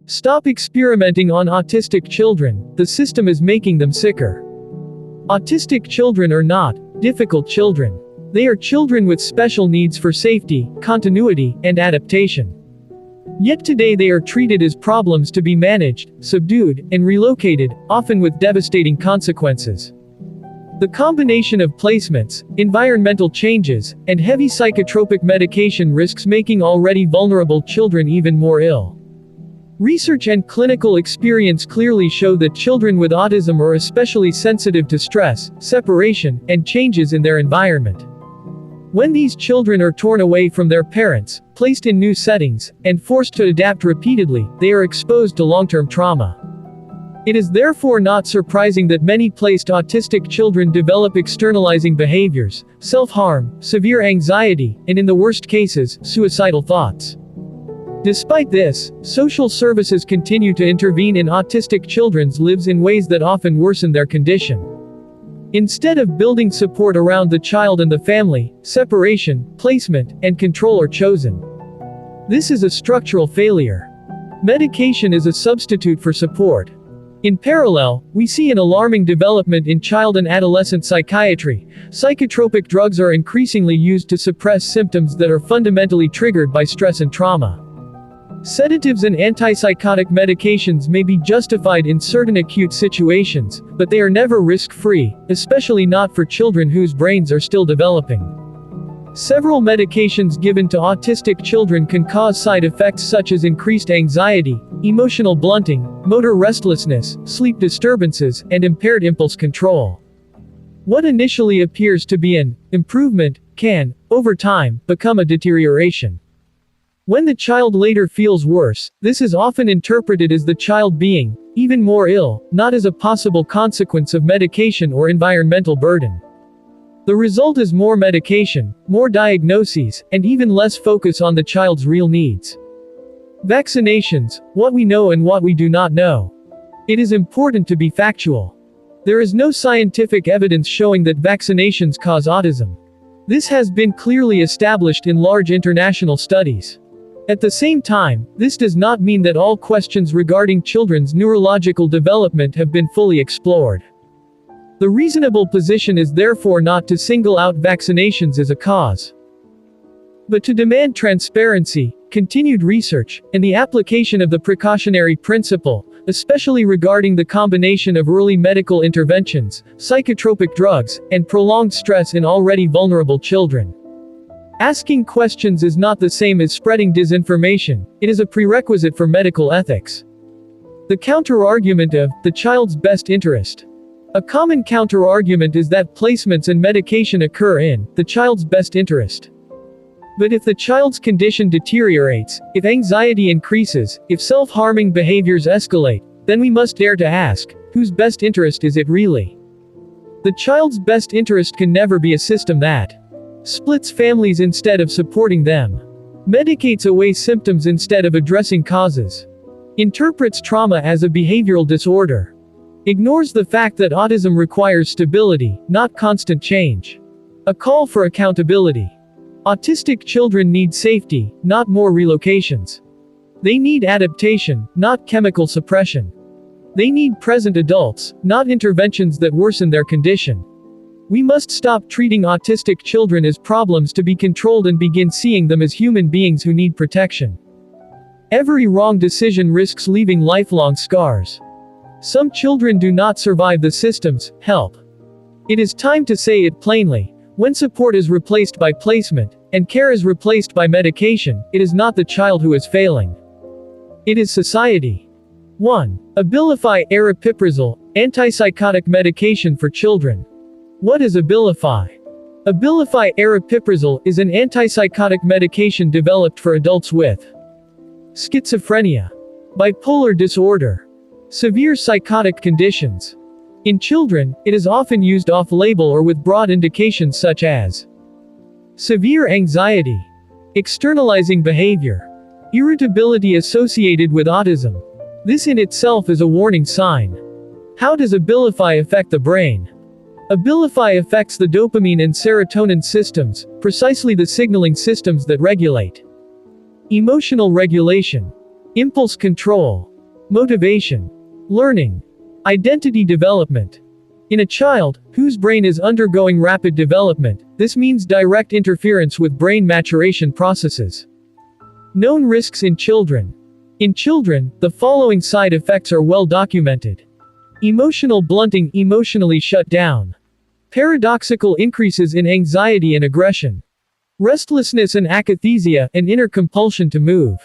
Stop experimenting on autistic children, the system is making them sicker. Autistic children are not difficult children. They are children with special needs for safety, continuity, and adaptation. Yet today they are treated as problems to be managed, subdued, and relocated, often with devastating consequences. The combination of placements, environmental changes, and heavy psychotropic medication risks making already vulnerable children even more ill. Research and clinical experience clearly show that children with autism are especially sensitive to stress, separation, and changes in their environment. When these children are torn away from their parents, placed in new settings, and forced to adapt repeatedly, they are exposed to long-term trauma. It is therefore not surprising that many placed autistic children develop externalizing behaviors, self-harm, severe anxiety, and in the worst cases, suicidal thoughts. Despite this, social services continue to intervene in autistic children's lives in ways that often worsen their condition. Instead of building support around the child and the family, separation, placement, and control are chosen. This is a structural failure. Medication is a substitute for support. In parallel, we see an alarming development in child and adolescent psychiatry. Psychotropic drugs are increasingly used to suppress symptoms that are fundamentally triggered by stress and trauma. Sedatives and antipsychotic medications may be justified in certain acute situations, but they are never risk-free, especially not for children whose brains are still developing. Several medications given to autistic children can cause side effects such as increased anxiety, emotional blunting, motor restlessness, sleep disturbances, and impaired impulse control. What initially appears to be an improvement can, over time, become a deterioration. When the child later feels worse, this is often interpreted as the child being even more ill, not as a possible consequence of medication or environmental burden. The result is more medication, more diagnoses, and even less focus on the child's real needs. Vaccinations, what we know and what we do not know. It is important to be factual. There is no scientific evidence showing that vaccinations cause autism. This has been clearly established in large international studies. At the same time, this does not mean that all questions regarding children's neurological development have been fully explored. The reasonable position is therefore not to single out vaccinations as a cause, but to demand transparency, continued research, and the application of the precautionary principle, especially regarding the combination of early medical interventions, psychotropic drugs, and prolonged stress in already vulnerable children. Asking questions is not the same as spreading disinformation, it is a prerequisite for medical ethics. The counter-argument of the child's best interest. A common counter-argument is that placements and medication occur in the child's best interest. But if the child's condition deteriorates, if anxiety increases, if self-harming behaviors escalate, then we must dare to ask, whose best interest is it really? The child's best interest can never be a system that splits families instead of supporting them, medicates away symptoms instead of addressing causes, interprets trauma as a behavioral disorder, ignores the fact that autism requires stability, not constant change. A call for accountability. Autistic children need safety, not more relocations. They need adaptation, not chemical suppression. They need present adults, not interventions that worsen their condition. We must stop treating autistic children as problems to be controlled and begin seeing them as human beings who need protection. Every wrong decision risks leaving lifelong scars. Some children do not survive the system's help. It is time to say it plainly. When support is replaced by placement, and care is replaced by medication, it is not the child who is failing. It is society. 1. Abilify aripiprazole, antipsychotic medication for children. What is Abilify? Abilify aripiprazole is an antipsychotic medication developed for adults with schizophrenia, bipolar disorder, severe psychotic conditions. In children, it is often used off-label or with broad indications such as severe anxiety, externalizing behavior, irritability associated with autism. This in itself is a warning sign. How does Abilify affect the brain? Abilify affects the dopamine and serotonin systems, precisely the signaling systems that regulate emotional regulation, impulse control, motivation, learning, identity development. In a child, whose brain is undergoing rapid development, this means direct interference with brain maturation processes. Known risks in children. In children, the following side effects are well documented. Emotional blunting, emotionally shut down. Paradoxical increases in anxiety and aggression. Restlessness and akathisia, an inner compulsion to move.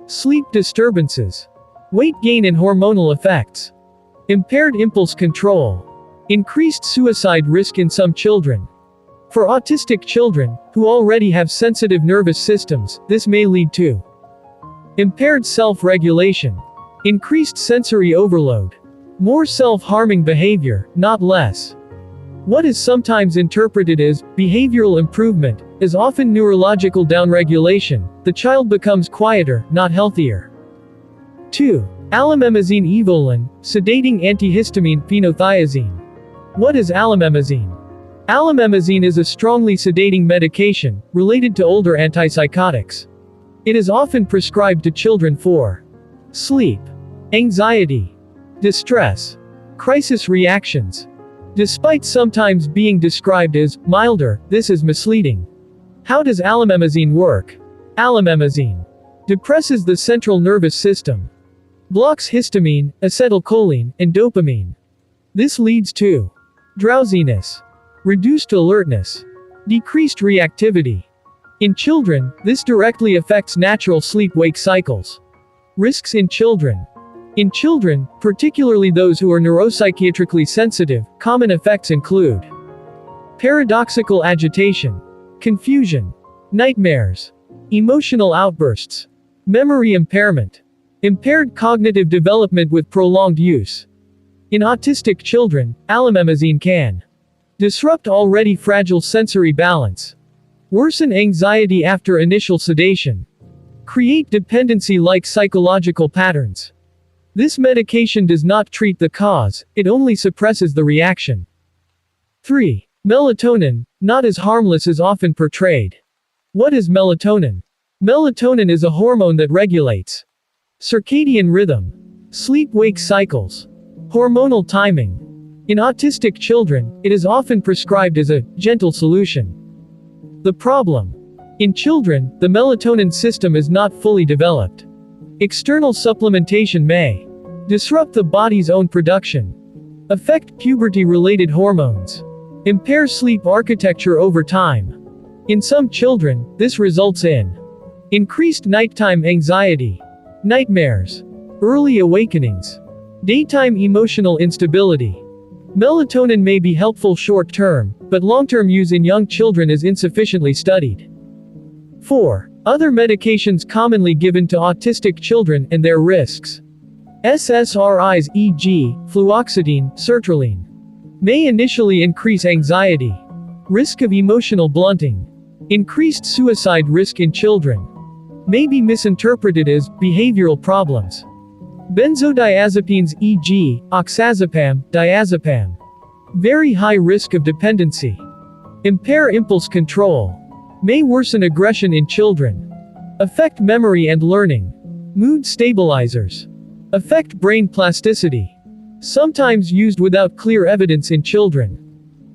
Sleep disturbances. Weight gain and hormonal effects. Impaired impulse control. Increased suicide risk in some children. For autistic children, who already have sensitive nervous systems, this may lead to impaired self-regulation, increased sensory overload, more self-harming behavior, not less. What is sometimes interpreted as behavioral improvement is often neurological downregulation. The child becomes quieter, not healthier. 2. Alamemazine evolin, sedating antihistamine phenothiazine. What is alamemazine? Alamemazine is a strongly sedating medication, related to older antipsychotics. It is often prescribed to children for sleep, anxiety, distress, crisis reactions. Despite sometimes being described as milder, this is misleading. How does alamemazine work? Alamemazine depresses the central nervous system, blocks histamine, acetylcholine, and dopamine. This leads to drowsiness, reduced alertness, decreased reactivity. In children, this directly affects natural sleep-wake cycles. Risks in children. In children, particularly those who are neuropsychiatrically sensitive, common effects include paradoxical agitation, confusion, nightmares, emotional outbursts, memory impairment, impaired cognitive development with prolonged use. In autistic children, alamemazine can disrupt already fragile sensory balance, worsen anxiety after initial sedation, create dependency-like psychological patterns. This medication does not treat the cause, it only suppresses the reaction. 3. Melatonin, not as harmless as often portrayed. What is melatonin? Melatonin is a hormone that regulates circadian rhythm, sleep-wake cycles, hormonal timing. In autistic children, it is often prescribed as a gentle solution. The problem. In children, the melatonin system is not fully developed. External supplementation may disrupt the body's own production, affect puberty-related hormones, impair sleep architecture over time. In some children, this results in increased nighttime anxiety, nightmares, early awakenings, daytime emotional instability. Melatonin may be helpful short-term, but long-term use in young children is insufficiently studied. 4. Other medications commonly given to autistic children and their risks. SSRIs, e.g., fluoxetine, sertraline, may initially increase anxiety, risk of emotional blunting, increased suicide risk in children, may be misinterpreted as behavioral problems. Benzodiazepines, e.g., oxazepam, diazepam, very high risk of dependency, impair impulse control, may worsen aggression in children, affect memory and learning, mood stabilizers, affect brain plasticity, sometimes used without clear evidence in children.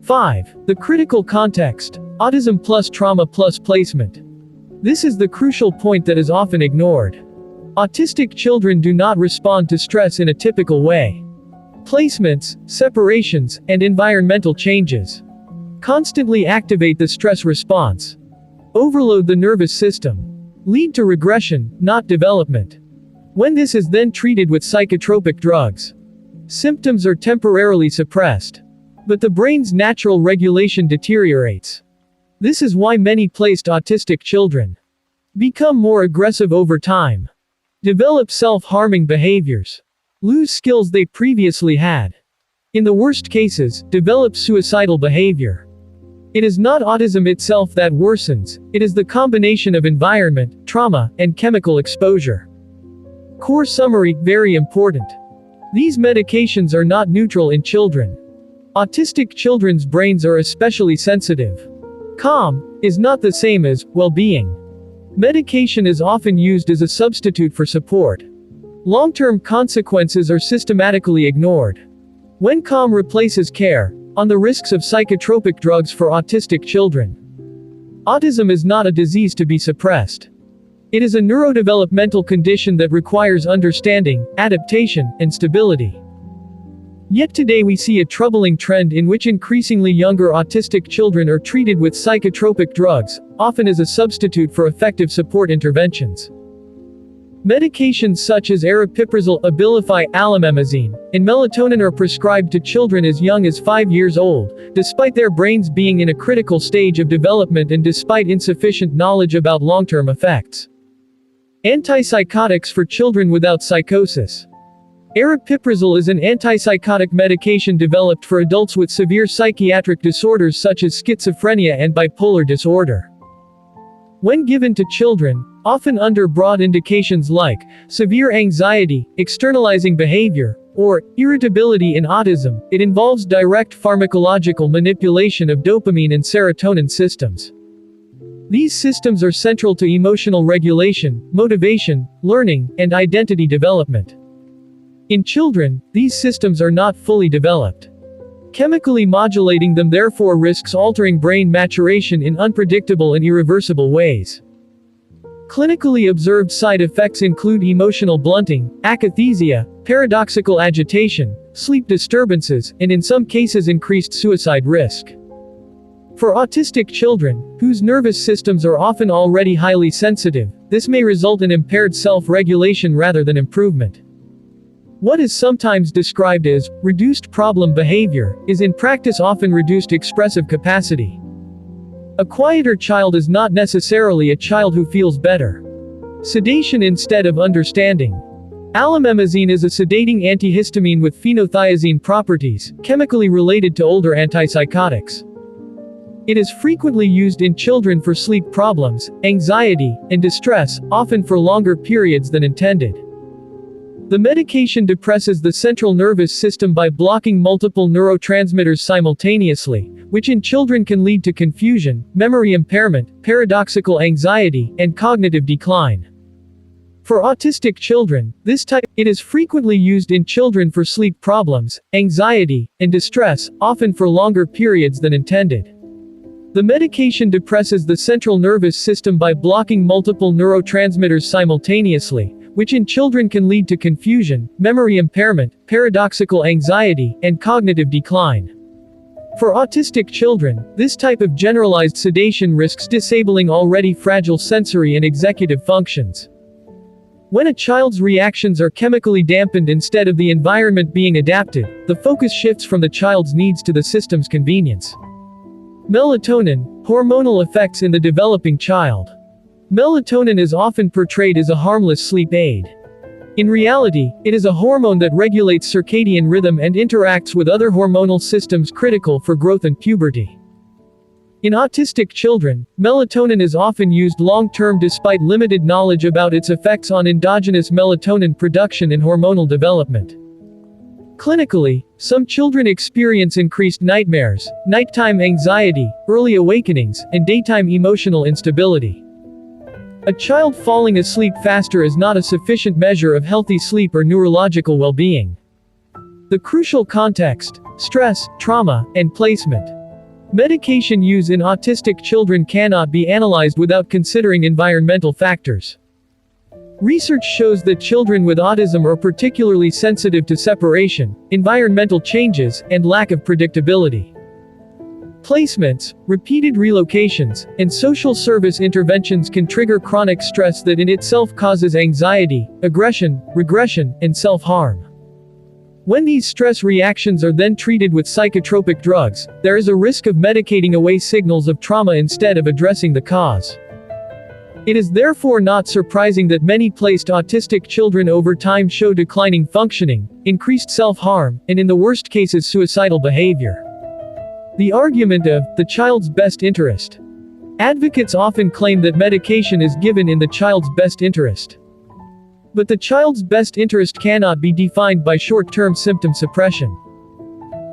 5. The critical context, autism plus trauma plus placement. This is the crucial point that is often ignored. Autistic children do not respond to stress in a typical way. Placements, separations, and environmental changes constantly activate the stress response, overload the nervous system, lead to regression, not development. When this is then treated with psychotropic drugs, symptoms are temporarily suppressed, but the brain's natural regulation deteriorates. This is why many placed autistic children become more aggressive over time, develop self-harming behaviors, lose skills they previously had. In the worst cases, develop suicidal behavior. It is not autism itself that worsens, it is the combination of environment, trauma, and chemical exposure. Core summary, very important. These medications are not neutral in children. Autistic children's brains are especially sensitive. Calm is not the same as well-being. Medication is often used as a substitute for support. Long-term consequences are systematically ignored. When calm replaces care, on the risks of psychotropic drugs for autistic children. Autism is not a disease to be suppressed. It is a neurodevelopmental condition that requires understanding, adaptation, and stability. Yet today we see a troubling trend in which increasingly younger autistic children are treated with psychotropic drugs, often as a substitute for effective support interventions. Medications such as aripiprazole, Abilify, alamamazine, and melatonin are prescribed to children as young as 5 years old, despite their brains being in a critical stage of development and despite insufficient knowledge about long-term effects. Antipsychotics for children without psychosis. Aripiprazole is an antipsychotic medication developed for adults with severe psychiatric disorders such as schizophrenia and bipolar disorder. When given to children, often under broad indications like severe anxiety, externalizing behavior, or irritability in autism, it involves direct pharmacological manipulation of dopamine and serotonin systems. These systems are central to emotional regulation, motivation, learning, and identity development. In children, these systems are not fully developed. Chemically modulating them therefore risks altering brain maturation in unpredictable and irreversible ways. Clinically observed side effects include emotional blunting, akathisia, paradoxical agitation, sleep disturbances, and in some cases increased suicide risk. For autistic children, whose nervous systems are often already highly sensitive, this may result in impaired self-regulation rather than improvement. What is sometimes described as reduced problem behavior is in practice often reduced expressive capacity. A quieter child is not necessarily a child who feels better. Sedation instead of understanding. Alamamazine is a sedating antihistamine with phenothiazine properties, chemically related to older antipsychotics. It is frequently used in children for sleep problems, anxiety, and distress, often for longer periods than intended. The medication depresses the central nervous system by blocking multiple neurotransmitters simultaneously, which in children can lead to confusion, memory impairment, paradoxical anxiety, and cognitive decline. For autistic children, it is frequently used in children for sleep problems, anxiety, and distress, often for longer periods than intended. The medication depresses the central nervous system by blocking multiple neurotransmitters simultaneously, which in children can lead to confusion, memory impairment, paradoxical anxiety, and cognitive decline. For autistic children, this type of generalized sedation risks disabling already fragile sensory and executive functions. When a child's reactions are chemically dampened instead of the environment being adapted, the focus shifts from the child's needs to the system's convenience. Melatonin, hormonal effects in the developing child. Melatonin is often portrayed as a harmless sleep aid. In reality, it is a hormone that regulates circadian rhythm and interacts with other hormonal systems critical for growth and puberty. In autistic children, melatonin is often used long-term despite limited knowledge about its effects on endogenous melatonin production and hormonal development. Clinically, some children experience increased nightmares, nighttime anxiety, early awakenings, and daytime emotional instability. A child falling asleep faster is not a sufficient measure of healthy sleep or neurological well-being. The crucial context: stress, trauma, and placement. Medication use in autistic children cannot be analyzed without considering environmental factors. Research shows that children with autism are particularly sensitive to separation, environmental changes, and lack of predictability. Placements, repeated relocations, and social service interventions can trigger chronic stress that in itself causes anxiety, aggression, regression, and self-harm. When these stress reactions are then treated with psychotropic drugs, there is a risk of medicating away signals of trauma instead of addressing the cause. It is therefore not surprising that many placed autistic children over time show declining functioning, increased self-harm, and in the worst cases suicidal behavior. The argument of the child's best interest. Advocates often claim that medication is given in the child's best interest. But the child's best interest cannot be defined by short-term symptom suppression.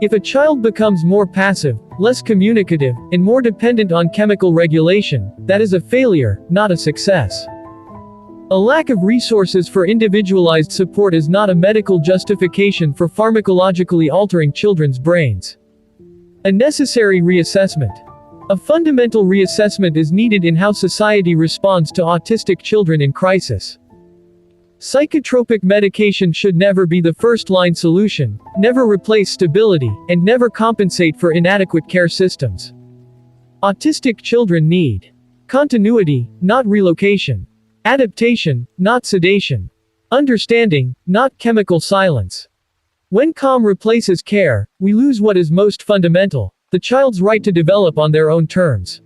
If a child becomes more passive, less communicative, and more dependent on chemical regulation, that is a failure, not a success. A lack of resources for individualized support is not a medical justification for pharmacologically altering children's brains. A necessary reassessment. A fundamental reassessment is needed in how society responds to autistic children in crisis. Psychotropic medication should never be the first-line solution, never replace stability, and never compensate for inadequate care systems. Autistic children need continuity, not relocation. Adaptation, not sedation. Understanding, not chemical silence. When calm replaces care, we lose what is most fundamental: the child's right to develop on their own terms.